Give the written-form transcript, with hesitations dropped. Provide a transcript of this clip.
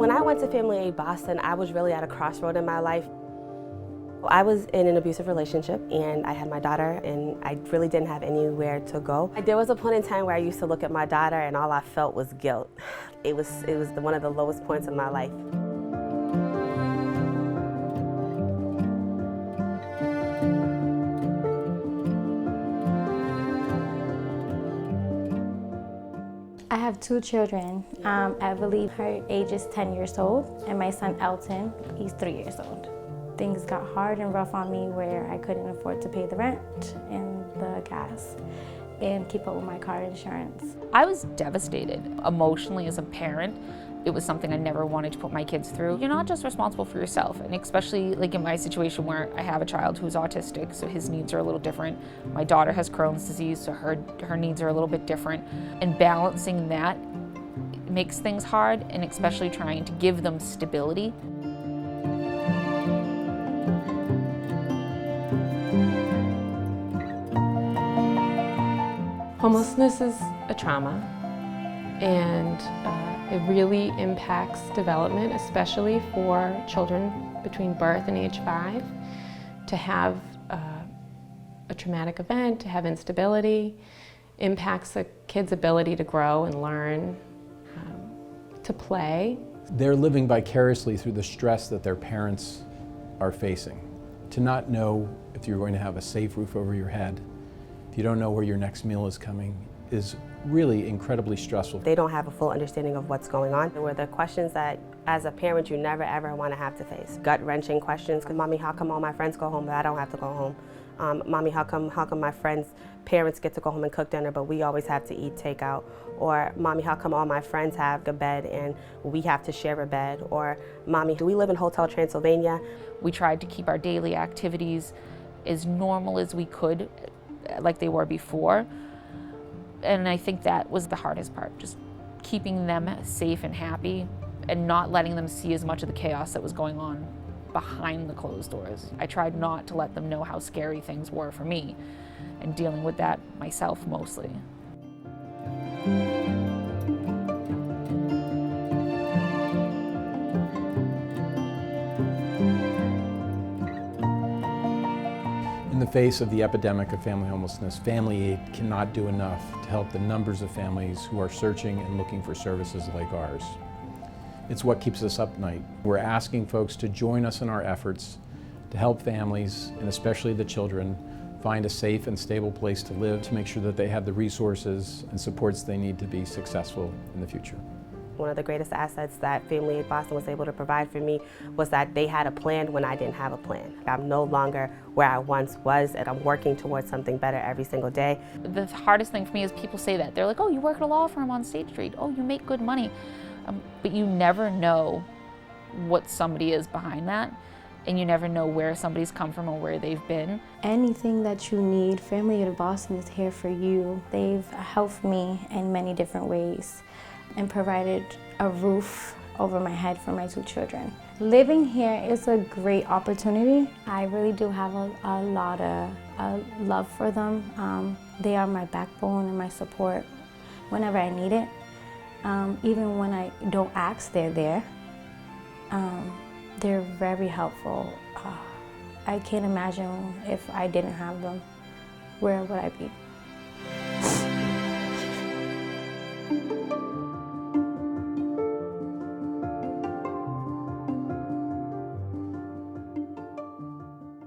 When I went to FamilyAid Boston, I was really at a crossroad in my life. I was in an abusive relationship and I had my daughter and I really didn't have anywhere to go. There was a point in time where I used to look at my daughter and all I felt was guilt. It was one of the lowest points in my life. I have two children. I believe her age is 10 years old, and my son Elton, he's 3 years old. Things got hard and rough on me where I couldn't afford to pay the rent and the gas and keep up with my car insurance. I was devastated emotionally as a parent. It was something I never wanted to put my kids through. You're not just responsible for yourself, and especially like in my situation where I have a child who's autistic, so his needs are a little different. My daughter has Crohn's disease, so her needs are a little bit different. And balancing that makes things hard, and especially trying to give them stability. Homelessness is a trauma, and it really impacts development, especially for children between birth and age 5. To have a traumatic event, to have instability, impacts a kid's ability to grow and learn, to play. They're living vicariously through the stress that their parents are facing. To not know if you're going to have a safe roof over your head, if you don't know where your next meal is coming, is really incredibly stressful. They don't have a full understanding of what's going on. There were the questions that, as a parent, you never ever want to have to face. Gut-wrenching questions. Mommy, how come all my friends go home but I don't have to go home? Mommy, how come my friends' parents get to go home and cook dinner but we always have to eat takeout? Or, Mommy, how come all my friends have a bed and we have to share a bed? Or, Mommy, do we live in Hotel Transylvania? We tried to keep our daily activities as normal as we could, like they were before. And I think that was the hardest part, just keeping them safe and happy and not letting them see as much of the chaos that was going on behind the closed doors. I tried not to let them know how scary things were for me and dealing with that myself mostly. In the face of the epidemic of family homelessness, FamilyAid cannot do enough to help the numbers of families who are searching and looking for services like ours. It's what keeps us up at night. We're asking folks to join us in our efforts to help families, and especially the children, find a safe and stable place to live, to make sure that they have the resources and supports they need to be successful in the future. One of the greatest assets that FamilyAid Boston was able to provide for me was that they had a plan when I didn't have a plan. I'm no longer where I once was, and I'm working towards something better every single day. The hardest thing for me is people say that. They're like, oh, you work at a law firm on State Street. Oh, you make good money. But you never know what somebody is behind that, and you never know where somebody's come from or where they've been. Anything that you need, FamilyAid Boston is here for you. They've helped me in many different ways and provided a roof over my head for my two children. Living here is a great opportunity. I really do have a lot of love for them. They are my backbone and my support whenever I need it. Even when I don't ask, they're there. They're very helpful. I can't imagine if I didn't have them, where would I be?